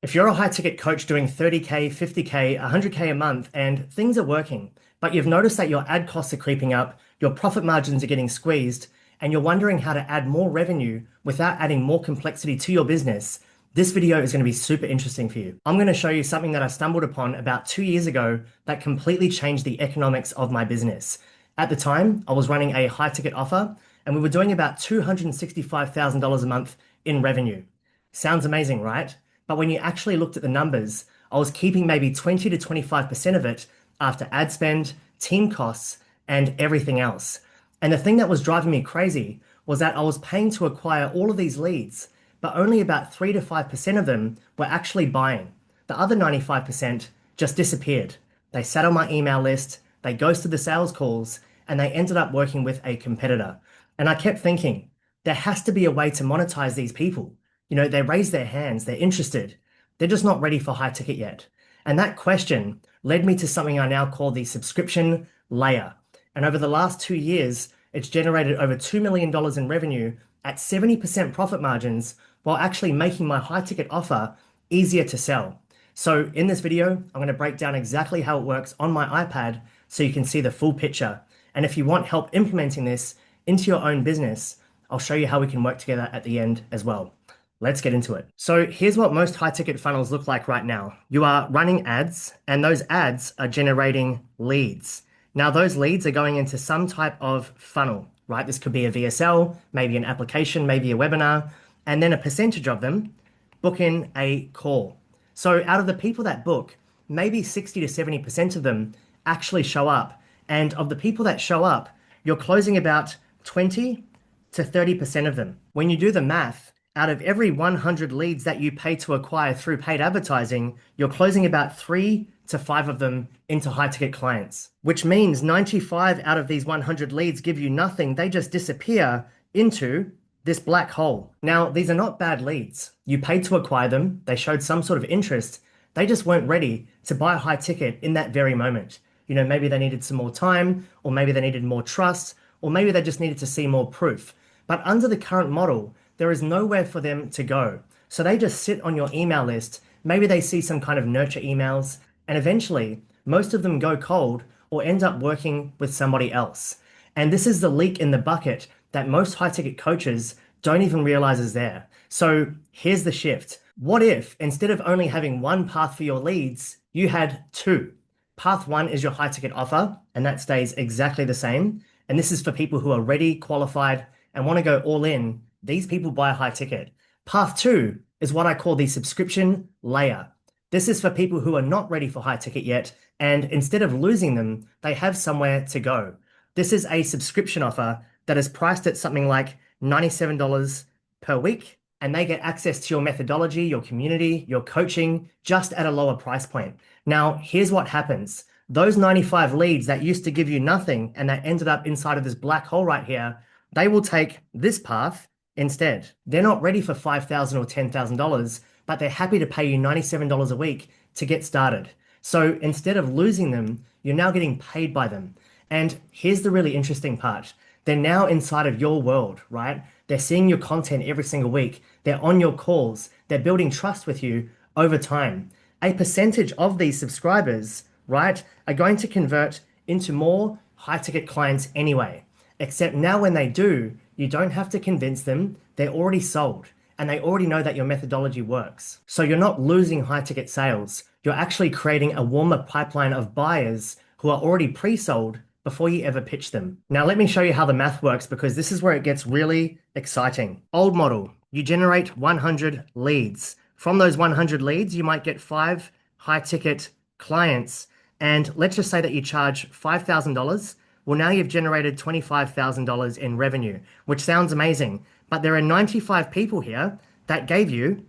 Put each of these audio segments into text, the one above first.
If you're a high ticket coach doing 30K, 50K, 100K a month and things are working, but you've noticed that your ad costs are creeping up, your profit margins are getting squeezed, and you're wondering how to add more revenue without adding more complexity to your business, this video is going to be super interesting for you. I'm going to show you something that I stumbled upon about 2 years ago that completely changed the economics of my business. At the time, I was running a high ticket offer and we were doing about $265,000 a month in revenue. Sounds amazing, right? But when you actually looked at the numbers, I was keeping maybe 20 to 25% of it after ad spend, team costs, and everything else. And the thing that was driving me crazy was that I was paying to acquire all of these leads, but only about 3 to 5% of them were actually buying. The other 95% just disappeared. They sat on my email list, they ghosted the sales calls, and they ended up working with a competitor. And I kept thinking, there has to be a way to monetize these people. They raise their hands, they're interested. They're just not ready for high ticket yet. And that question led me to something I now call the subscription layer. And over the last 2 years, it's generated over $2 million in revenue at 70% profit margins while actually making my high ticket offer easier to sell. So in this video, I'm going to break down exactly how it works on my iPad so you can see the full picture. And if you want help implementing this into your own business, I'll show you how we can work together at the end as well. Let's get into it. So here's what most high ticket funnels look like right now. You are running ads and those ads are generating leads. Now those leads are going into some type of funnel, right? This could be a VSL, maybe an application, maybe a webinar, and then a percentage of them book in a call. So out of the people that book, maybe 60 to 70% of them actually show up. And of the people that show up, you're closing about 20 to 30% of them. When you do the math, out of every 100 leads that you pay to acquire through paid advertising, you're closing about 3 to 5 of them into high ticket clients, which means 95 out of these 100 leads give you nothing. They just disappear into this black hole. Now, these are not bad leads. You paid to acquire them. They showed some sort of interest. They just weren't ready to buy a high ticket in that very moment. Maybe they needed some more time, or maybe they needed more trust, or maybe they just needed to see more proof. But under the current model, there is nowhere for them to go. So they just sit on your email list. Maybe they see some kind of nurture emails, and eventually most of them go cold or end up working with somebody else. And this is the leak in the bucket that most high ticket coaches don't even realize is there. So here's the shift. What if instead of only having one path for your leads, you had two? Path one is your high ticket offer, and that stays exactly the same. And this is for people who are ready, qualified, and want to go all in. These people buy a high ticket. Path two is what I call the subscription layer. This is for people who are not ready for high ticket yet, and instead of losing them, they have somewhere to go. This is a subscription offer that is priced at something like $97 per week, and they get access to your methodology, your community, your coaching, just at a lower price point. Now, here's what happens. Those 95 leads that used to give you nothing and that ended up inside of this black hole right here, they will take this path instead. They're not ready for $5,000 or $10,000, but they're happy to pay you $97 a week to get started. So instead of losing them, you're now getting paid by them. And here's the really interesting part. They're now inside of your world, right? They're seeing your content every single week. They're on your calls. They're building trust with you over time. A percentage of these subscribers, right, are going to convert into more high ticket clients anyway. Except now when they do, you don't have to convince them. They're already sold and they already know that your methodology works. So you're not losing high ticket sales. You're actually creating a warmer pipeline of buyers who are already pre-sold before you ever pitch them. Now, let me show you how the math works because this is where it gets really exciting. Old model, you generate 100 leads. From those 100 leads, you might get 5 high ticket clients. And let's just say that you charge $5,000. Well, now you've generated $25,000 in revenue, which sounds amazing. But there are 95 people here that gave you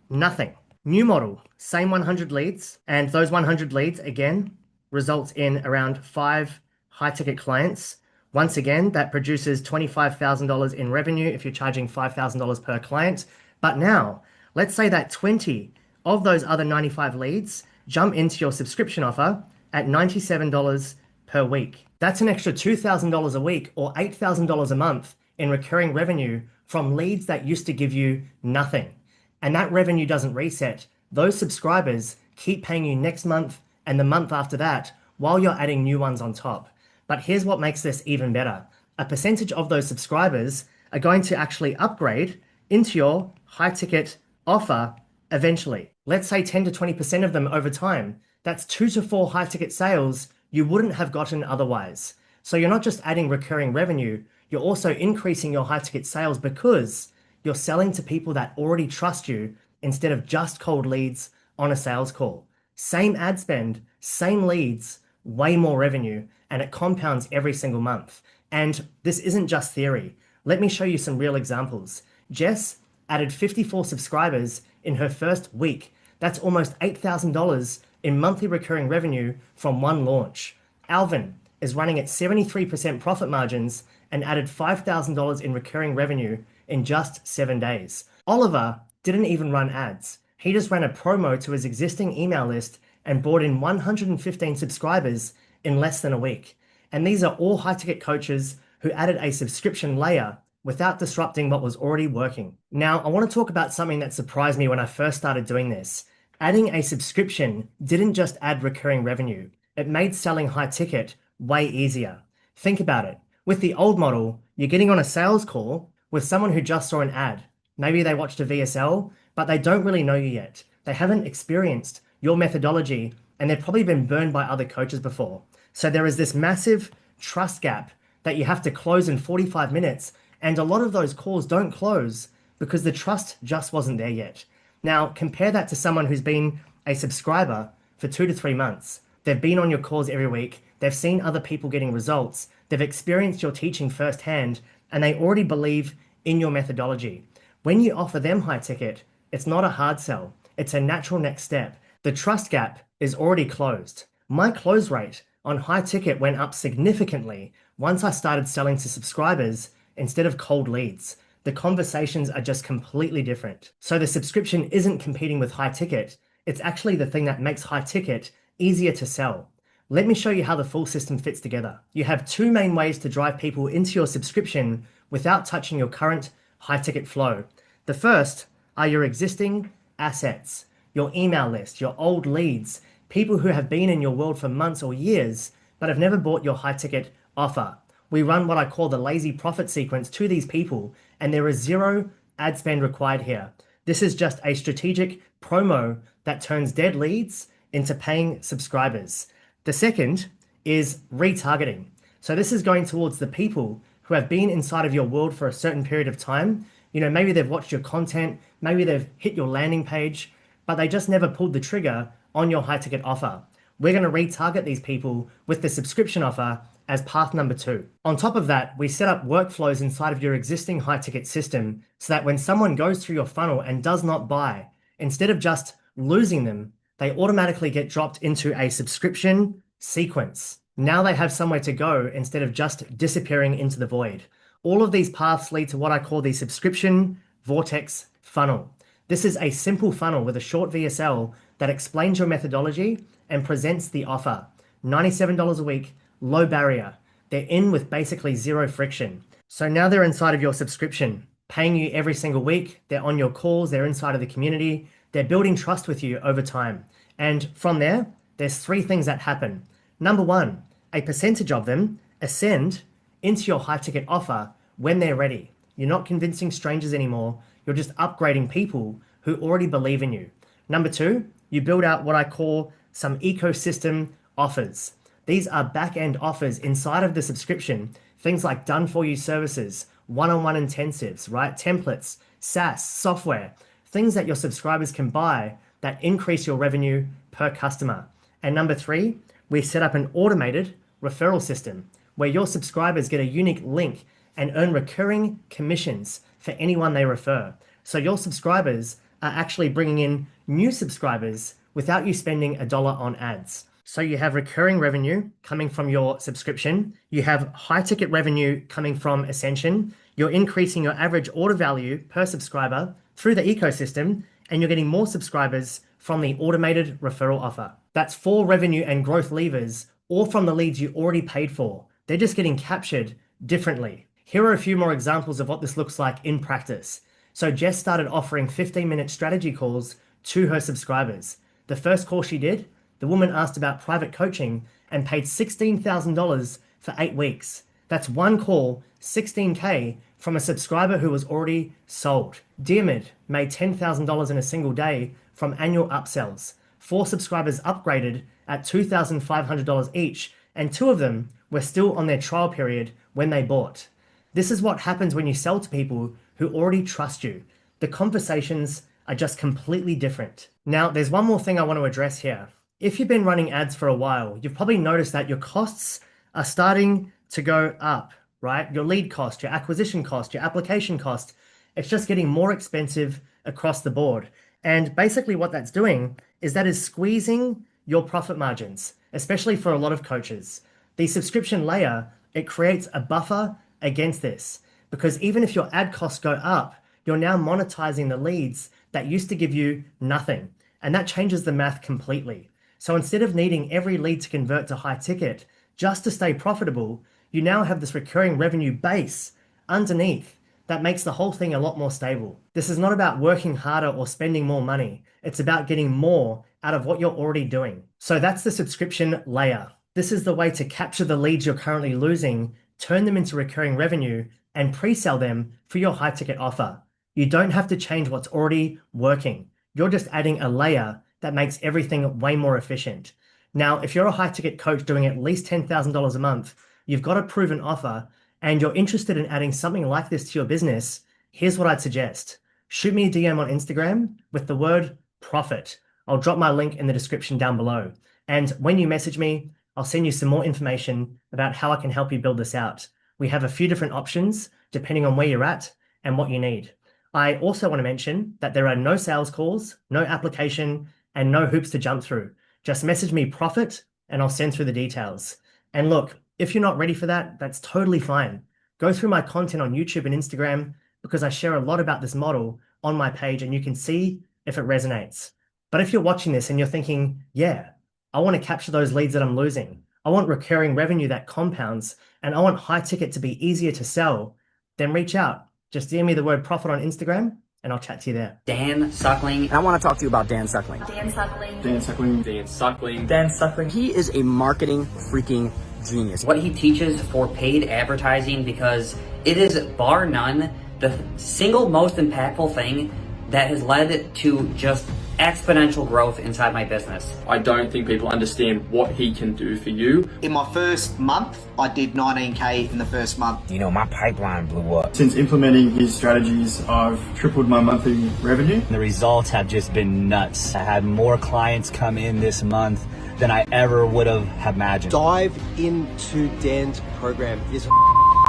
nothing. New model, same 100 leads. And those 100 leads, again, results in around 5 high ticket clients. Once again, that produces $25,000 in revenue if you're charging $5,000 per client. But now, let's say that 20 of those other 95 leads jump into your subscription offer at $97 per week. That's an extra $2,000 a week or $8,000 a month in recurring revenue from leads that used to give you nothing. And that revenue doesn't reset those subscribers keep paying you next month and the month after that while you're adding new ones on top. But here's what makes this even better. A percentage of those subscribers are going to actually upgrade into your high ticket offer eventually. Let's say 10 to 20% of them over time. That's 2 to 4 high ticket sales you wouldn't have gotten otherwise. So you're not just adding recurring revenue, you're also increasing your high ticket sales because you're selling to people that already trust you instead of just cold leads on a sales call. Same ad spend, same leads, way more revenue, and it compounds every single month. And this isn't just theory. Let me show you some real examples. Jess added 54 subscribers in her first week. That's almost $8,000 in monthly recurring revenue from one launch. Alvin is running at 73% profit margins and added $5,000 in recurring revenue in just 7 days. Oliver didn't even run ads. He just ran a promo to his existing email list and brought in 115 subscribers in less than a week. And these are all high ticket coaches who added a subscription layer without disrupting what was already working. Now, I want to talk about something that surprised me when I first started doing this. Adding a subscription didn't just add recurring revenue. It made selling high ticket way easier. Think about it. With the old model, you're getting on a sales call with someone who just saw an ad. Maybe they watched a VSL, but they don't really know you yet. They haven't experienced your methodology, and they've probably been burned by other coaches before. So there is this massive trust gap that you have to close in 45 minutes, and a lot of those calls don't close because the trust just wasn't there yet. Now, compare that to someone who's been a subscriber for 2 to 3 months. They've been on your calls every week. They've seen other people getting results. They've experienced your teaching firsthand, and they already believe in your methodology. When you offer them high ticket, it's not a hard sell. It's a natural next step. The trust gap is already closed. My close rate on high ticket went up significantly once I started selling to subscribers instead of cold leads. The conversations are just completely different. So the subscription isn't competing with high ticket. It's actually the thing that makes high ticket easier to sell. Let me show you how the full system fits together. You have two main ways to drive people into your subscription without touching your current high ticket flow. The first are your existing assets, your email list, your old leads, people who have been in your world for months or years, but have never bought your high ticket offer. We run what I call the lazy profit sequence to these people, and there is zero ad spend required here. This is just a strategic promo that turns dead leads into paying subscribers. The second is retargeting. So this is going towards the people who have been inside of your world for a certain period of time. You know, maybe they've watched your content, maybe they've hit your landing page, but they just never pulled the trigger on your high ticket offer. We're going to retarget these people with the subscription offer as path number 2. On top of that, we set up workflows inside of your existing high ticket system so that when someone goes through your funnel and does not buy, instead of just losing them, they automatically get dropped into a subscription sequence. Now they have somewhere to go instead of just disappearing into the void. All of these paths lead to what I call the subscription vortex funnel. This is a simple funnel with a short VSL that explains your methodology and presents the offer. $97 a week, low barrier. They're in with basically zero friction. So now they're inside of your subscription, paying you every single week. They're on your calls. They're inside of the community. They're building trust with you over time. And from there, there's 3 things that happen. Number 1, a percentage of them ascend into your high ticket offer when they're ready. You're not convincing strangers anymore. You're just upgrading people who already believe in you. Number 2, you build out what I call some ecosystem offers. These are back-end offers inside of the subscription, things like done-for-you services, one-on-one intensives, right? Templates, SaaS, software, things that your subscribers can buy that increase your revenue per customer. And number 3, we set up an automated referral system where your subscribers get a unique link and earn recurring commissions for anyone they refer. So your subscribers are actually bringing in new subscribers without you spending $1 on ads. So you have recurring revenue coming from your subscription. You have high ticket revenue coming from Ascension. You're increasing your average order value per subscriber through the ecosystem, and you're getting more subscribers from the automated referral offer. That's 4 revenue and growth levers, all from the leads you already paid for. They're just getting captured differently. Here are a few more examples of what this looks like in practice. So Jess started offering 15-minute strategy calls to her subscribers. The first call she did, the woman asked about private coaching and paid $16,000 for 8 weeks. That's one call, 16K, from a subscriber who was already sold. Diarmid made $10,000 in a single day from annual upsells. 4 subscribers upgraded at $2,500 each, and 2 of them were still on their trial period when they bought. This is what happens when you sell to people who already trust you. The conversations are just completely different. Now, there's one more thing I want to address here. If you've been running ads for a while, you've probably noticed that your costs are starting to go up, right? Your lead cost, your acquisition cost, your application cost, it's just getting more expensive across the board. And basically what that's doing is that is squeezing your profit margins, especially for a lot of coaches. The subscription layer, it creates a buffer against this, because even if your ad costs go up, you're now monetizing the leads that used to give you nothing. And that changes the math completely. So instead of needing every lead to convert to high ticket just to stay profitable, you now have this recurring revenue base underneath that makes the whole thing a lot more stable. This is not about working harder or spending more money. It's about getting more out of what you're already doing. So that's the subscription layer. This is the way to capture the leads you're currently losing, turn them into recurring revenue, and pre-sell them for your high ticket offer. You don't have to change what's already working. You're just adding a layer that makes everything way more efficient. Now, if you're a high ticket coach doing at least $10,000 a month, you've got a proven offer, and you're interested in adding something like this to your business, here's what I'd suggest. Shoot me a DM on Instagram with the word profit. I'll drop my link in the description down below. And when you message me, I'll send you some more information about how I can help you build this out. We have a few different options depending on where you're at and what you need. I also want to mention that there are no sales calls, no application, and no hoops to jump through. Just message me profit and I'll send through the details. And look, if you're not ready for that, that's totally fine. Go through my content on YouTube and Instagram because I share a lot about this model on my page and you can see if it resonates. But if you're watching this and you're thinking, yeah, I want to capture those leads that I'm losing, I want recurring revenue that compounds, and I want high ticket to be easier to sell, then reach out. Just DM me the word profit on Instagram and I'll chat to you there. Dan Suckling. I want to talk to you about Dan Suckling. Dan Suckling. Dan Suckling. Dan Suckling. Dan Suckling. He is a marketing freaking genius. What he teaches for paid advertising, because it is bar none the single most impactful thing that has led to just exponential growth inside my business. I don't think people understand what he can do for you. In my first month, I did 19K in the first month. You know, my pipeline blew up. Since implementing his strategies, I've tripled my monthly revenue. The results have just been nuts. I had more clients come in this month than I ever would have imagined. Dive into Dan's program. It is a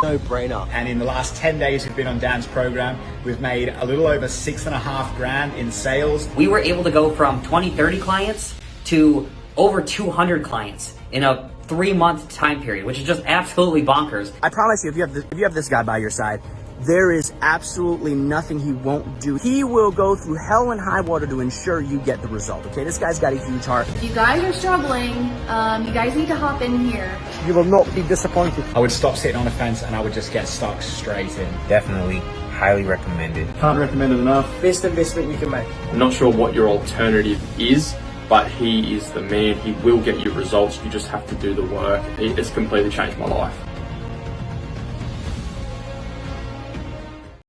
no-brainer. And in the last 10 days we've been on Dan's program, we've made a little over $6,500 in sales. We were able to go from 20, 30 clients to over 200 clients in a 3-month time period, which is just absolutely bonkers. I promise you, if you have this guy by your side, there is absolutely nothing he won't do. He will go through hell and high water to ensure you get the result, okay? This guy's got a huge heart. If you guys are struggling, you guys need to hop in here. You will not be disappointed. I would stop sitting on the fence and I would just get stuck straight in. Definitely highly recommended. Can't recommend it enough. Best investment you can make. I'm not sure what your alternative is, but he is the man. He will get you results. You just have to do the work. It's completely changed my life.